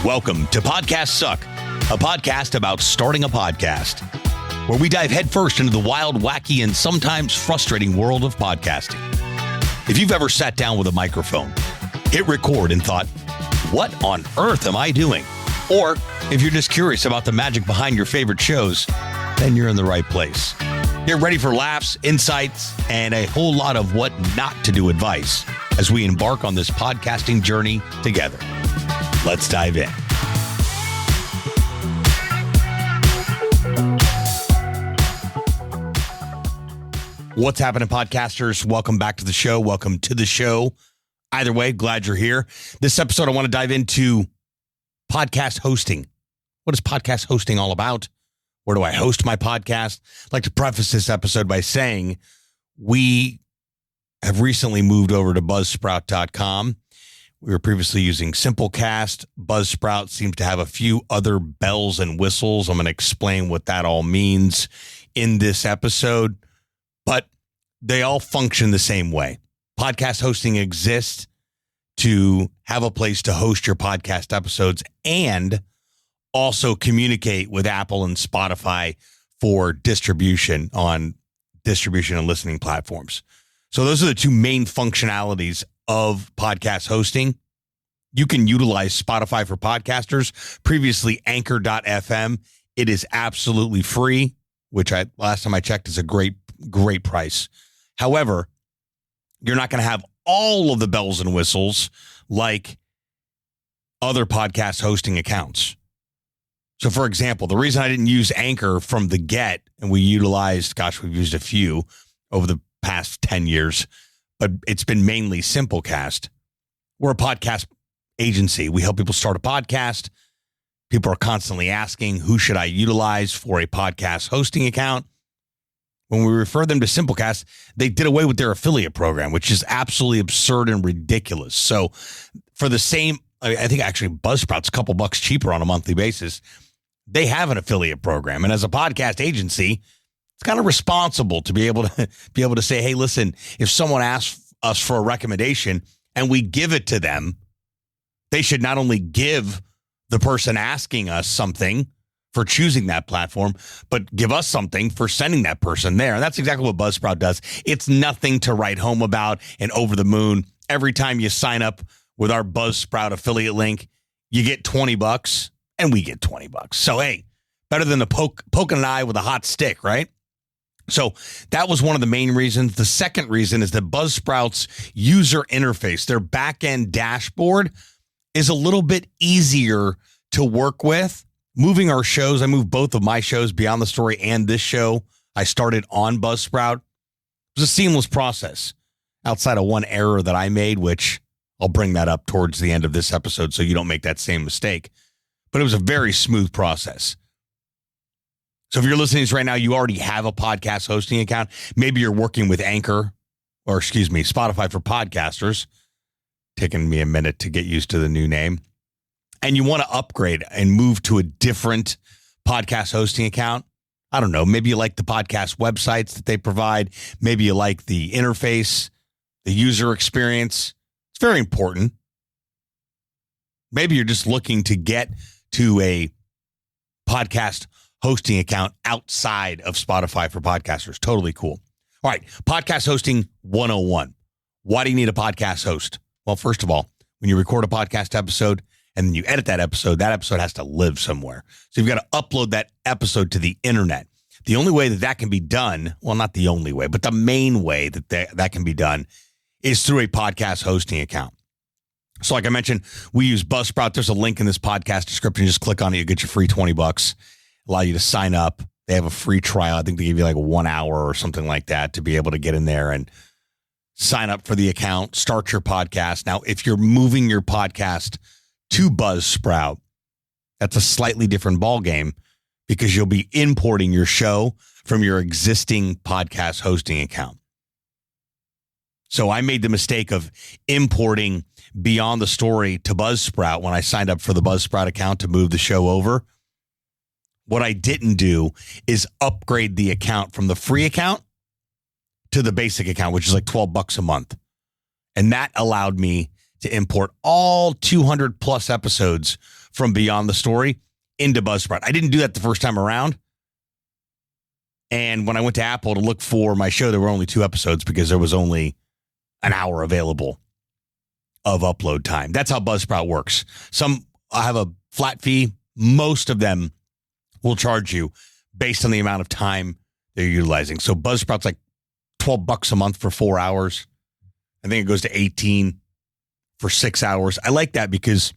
Welcome to Podcast Suck, a podcast about starting a podcast, where we dive headfirst into the wild, wacky, and sometimes frustrating world of podcasting. If you've ever sat down with a microphone, hit record and thought, what on earth am I doing? Or if you're just curious about the magic behind your favorite shows, then you're in the right place. Get ready for laughs, insights, and a whole lot of what not to do advice as we embark on this podcasting journey together. Let's dive in. What's happening, podcasters? Welcome back to the show. Welcome to the show. Either way, glad you're here. This episode, I want to dive into podcast hosting. What is podcast hosting all about? Where do I host my podcast? I'd like to preface this episode by saying we have recently moved over to buzzsprout.com. We were previously using Simplecast. Buzzsprout seems to have a few other bells and whistles. I'm going to explain what that all means in this episode, but they all function the same way. Podcast hosting exists to have a place to host your podcast episodes and also communicate with Apple and Spotify for distribution on distribution and listening platforms. So those are the two main functionalities of podcast hosting. You can utilize Spotify for podcasters, previously Anchor.fm. It is absolutely free, which last time I checked is a great price. However, you're not going to have all of the bells and whistles like other podcast hosting accounts. So, for example, the reason I didn't use Anchor from the get, and we utilized, we've used a few over the past 10 years, but it's been mainly Simplecast. We're a podcast agency. We help people start a podcast. People are constantly asking, who should I utilize for a podcast hosting account? When we refer them to Simplecast, they did away with their affiliate program, which is absolutely absurd and ridiculous. So for the same, I think actually Buzzsprout's a couple bucks cheaper on a monthly basis. They have an affiliate program. And as a podcast agency, it's kind of responsible to be able to say, hey, listen, if someone asks us for a recommendation and we give it to them, they should not only give the person asking us something for choosing that platform, but give us something for sending that person there. And that's exactly what Buzzsprout does. It's nothing to write home about and over the moon. Every time you sign up with our Buzzsprout affiliate link, you get $20 and we get $20. So, hey, better than poking an eye with a hot stick, right? So that was one of the main reasons. The second reason is that Buzzsprout's user interface, their back-end dashboard, is a little bit easier to work with. Moving our shows, I moved both of my shows, Beyond the Story and this show, I started on Buzzsprout. It was a seamless process outside of one error that I made, which I'll bring that up towards the end of this episode so you don't make that same mistake. But it was a very smooth process. So if you're listening to this right now, you already have a podcast hosting account. Maybe you're working with Spotify for podcasters. Taking me a minute to get used to the new name. And you want to upgrade and move to a different podcast hosting account. I don't know. Maybe you like the podcast websites that they provide. Maybe you like the interface, the user experience. It's very important. Maybe you're just looking to get to a podcast hosting account outside of Spotify for podcasters. Totally cool. All right. Podcast hosting 101. Why do you need a podcast host? Well, first of all, when you record a podcast episode and then you edit that episode has to live somewhere. So you've got to upload that episode to the internet. The only way that can be done, well, not the only way, but the main way that can be done is through a podcast hosting account. So like I mentioned, we use Buzzsprout. There's a link in this podcast description. Just click on it. You get your free $20. Allow you to sign up. They have a free trial. I think they give you like 1 hour or something like that to be able to get in there and sign up for the account, start your podcast. Now, if you're moving your podcast to Buzzsprout, that's a slightly different ballgame because you'll be importing your show from your existing podcast hosting account. So I made the mistake of importing Beyond the Story to Buzzsprout when I signed up for the Buzzsprout account to move the show over. What I didn't do is upgrade the account from the free account to the basic account, which is like $12 a month. And that allowed me to import all 200 plus episodes from Beyond the Story into Buzzsprout. I didn't do that the first time around. And when I went to Apple to look for my show, there were only 2 episodes because there was only an hour available of upload time. That's how Buzzsprout works. Some have a flat fee. Most of them will charge you based on the amount of time they're utilizing. So Buzzsprout's like $12 a month for 4 hours. I think it goes to 18 for 6 hours. I like that because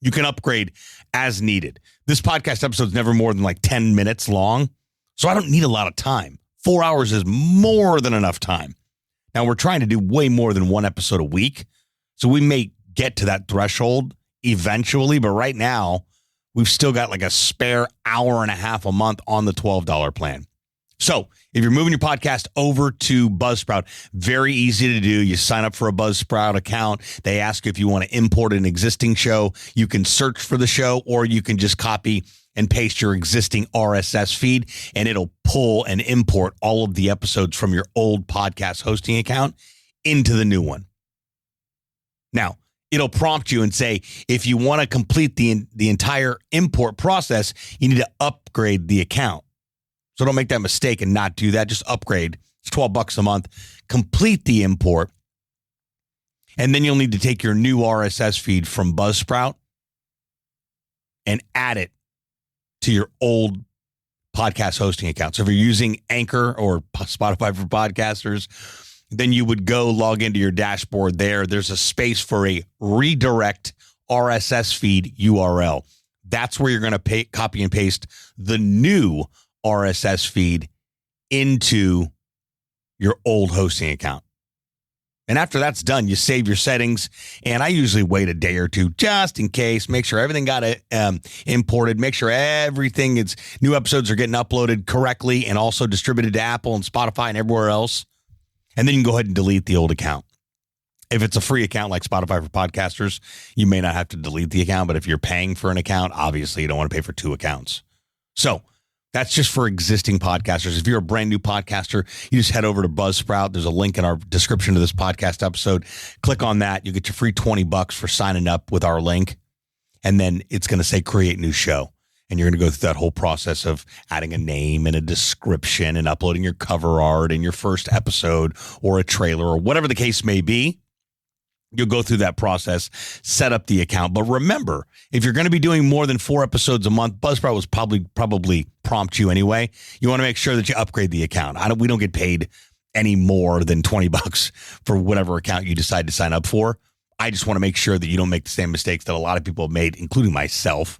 you can upgrade as needed. This podcast episode is never more than like 10 minutes long, so I don't need a lot of time. 4 hours is more than enough time. Now, we're trying to do way more than 1 episode a week, so we may get to that threshold eventually, but right now, we've still got like a spare hour and a half a month on the $12 plan. So if you're moving your podcast over to Buzzsprout, very easy to do. You sign up for a Buzzsprout account. They ask you if you want to import an existing show. You can search for the show, or you can just copy and paste your existing RSS feed, and it'll pull and import all of the episodes from your old podcast hosting account into the new one. Now, it'll prompt you and say, if you want to complete the entire import process, you need to upgrade the account. So don't make that mistake and not do that. Just upgrade. It's $12 a month. Complete the import. And then you'll need to take your new RSS feed from Buzzsprout and add it to your old podcast hosting account. So if you're using Anchor or Spotify for podcasters, then you would go log into your dashboard there. There's a space for a redirect RSS feed URL. That's where you're going to copy and paste the new RSS feed into your old hosting account. And after that's done, you save your settings. And I usually wait a day or two just in case, make sure everything got imported, make sure new episodes are getting uploaded correctly and also distributed to Apple and Spotify and everywhere else. And then you can go ahead and delete the old account. If it's a free account like Spotify for podcasters, you may not have to delete the account. But if you're paying for an account, obviously you don't want to pay for 2 accounts. So that's just for existing podcasters. If you're a brand new podcaster, you just head over to Buzzsprout. There's a link in our description to this podcast episode. Click on that. You get your free $20 for signing up with our link. And then it's going to say create new show. And you're going to go through that whole process of adding a name and a description and uploading your cover art and your first episode or a trailer or whatever the case may be. You'll go through that process, set up the account. But remember, if you're going to be doing more than 4 episodes a month, Buzzsprout was probably prompt you anyway. You want to make sure that you upgrade the account. We don't get paid any more than $20 for whatever account you decide to sign up for. I just want to make sure that you don't make the same mistakes that a lot of people have made, including myself,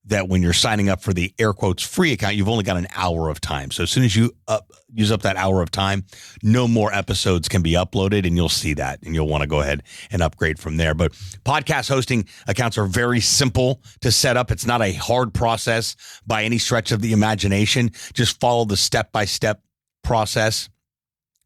that when you're signing up for the air quotes free account, you've only got an hour of time. So as soon as you use up that hour of time, no more episodes can be uploaded, and you'll see that, and you'll want to go ahead and upgrade from there. But podcast hosting accounts are very simple to set up. It's not a hard process by any stretch of the imagination. Just follow the step-by-step process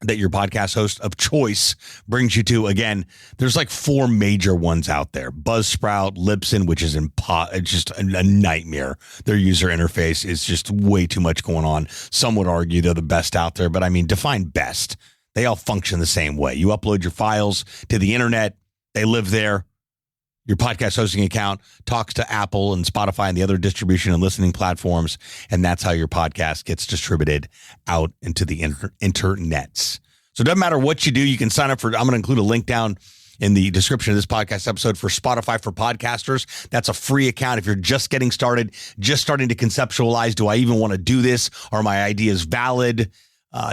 that your podcast host of choice brings you to. Again, there's like 4 major ones out there. Buzzsprout, Libsyn, which is it's just a nightmare. Their user interface is just way too much going on. Some would argue they're the best out there, but I mean, define best. They all function the same way. You upload your files to the internet. They live there. Your podcast hosting account talks to Apple and Spotify and the other distribution and listening platforms, and that's how your podcast gets distributed out into the internets. So it doesn't matter what you do. You can sign up for, I'm going to include a link down in the description of this podcast episode for Spotify for podcasters. That's a free account. If you're just getting started, just starting to conceptualize, do I even want to do this? Are my ideas valid?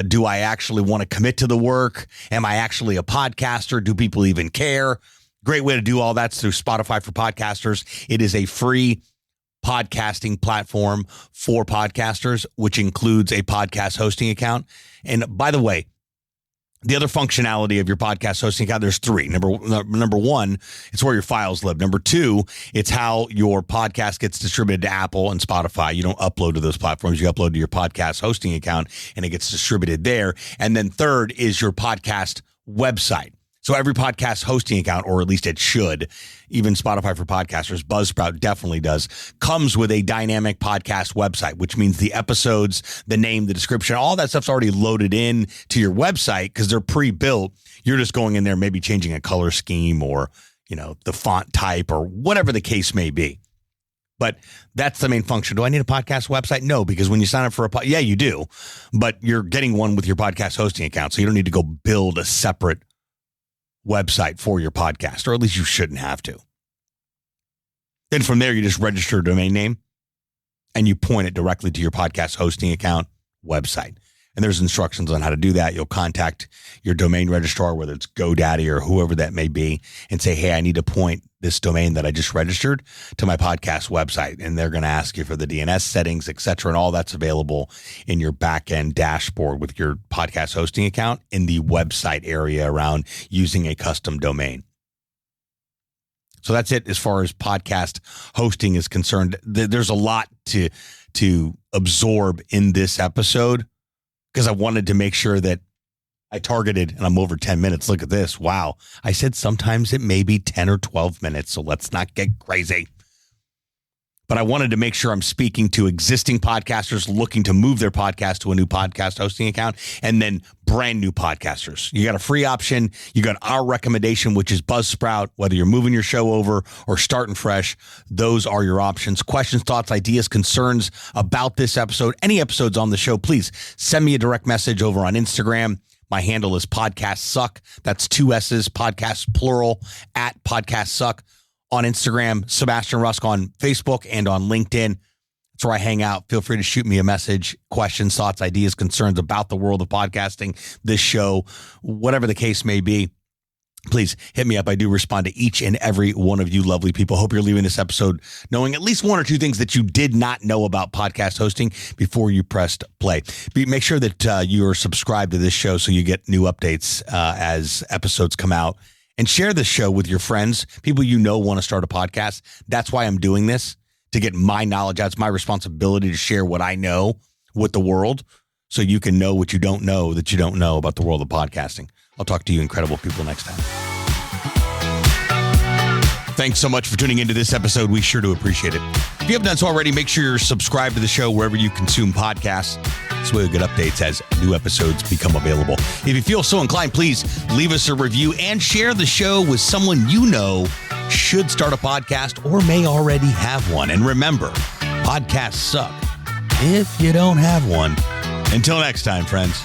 Do I actually want to commit to the work? Am I actually a podcaster? Do people even care? Great way to do all that's through Spotify for podcasters. It is a free podcasting platform for podcasters, which includes a podcast hosting account. And by the way, the other functionality of your podcast hosting account, there's 3. Number 1, it's where your files live. Number 2, it's how your podcast gets distributed to Apple and Spotify. You don't upload to those platforms. You upload to your podcast hosting account, and it gets distributed there. And then third is your podcast website. So every podcast hosting account, or at least it should, even Spotify for podcasters, Buzzsprout definitely does, comes with a dynamic podcast website, which means the episodes, the name, the description, all that stuff's already loaded in to your website because they're pre-built. You're just going in there, maybe changing a color scheme or, the font type or whatever the case may be. But that's the main function. Do I need a podcast website? No, because when you sign up for yeah, you do, but you're getting one with your podcast hosting account. So you don't need to go build a separate website for your podcast, or at least you shouldn't have to. Then from there, you just register a domain name and you point it directly to your podcast hosting account website. And there's instructions on how to do that. You'll contact your domain registrar, whether it's GoDaddy or whoever that may be, and say, hey, I need to point this domain that I just registered to my podcast website. And they're going to ask you for the DNS settings, et cetera. And all that's available in your back-end dashboard with your podcast hosting account in the website area around using a custom domain. So that's it as far as podcast hosting is concerned. There's a lot to absorb in this episode, because I wanted to make sure that I targeted, and I'm over 10 minutes. Look at this. Wow. I said sometimes it may be 10 or 12 minutes, so let's not get crazy. But I wanted to make sure I'm speaking to existing podcasters looking to move their podcast to a new podcast hosting account, and then brand new podcasters. You got a free option. You got our recommendation, which is Buzzsprout. Whether you're moving your show over or starting fresh, those are your options. Questions, thoughts, ideas, concerns about this episode, any episodes on the show, please send me a direct message over on Instagram. My handle is Podcast Suck. That's 2 S's, podcast plural, at Podcast Suck. On Instagram, Sebastian Rusk on Facebook and on LinkedIn. That's where I hang out. Feel free to shoot me a message, questions, thoughts, ideas, concerns about the world of podcasting, this show, whatever the case may be. Please hit me up. I do respond to each and every one of you lovely people. Hope you're leaving this episode knowing at least 1 or 2 things that you did not know about podcast hosting before you pressed play. Make sure that you are subscribed to this show so you get new updates as episodes come out. And share this show with your friends, people want to start a podcast. That's why I'm doing this, to get my knowledge out. It's my responsibility to share what I know with the world so you can know what you don't know that you don't know about the world of podcasting. I'll talk to you incredible people next time. Thanks so much for tuning into this episode. We sure do appreciate it. If you haven't done so already, make sure you're subscribed to the show wherever you consume podcasts. This way we get updates as new episodes become available. If you feel so inclined, please leave us a review and share the show with someone you know should start a podcast or may already have one. And remember, podcasts suck if you don't have one. Until next time, friends.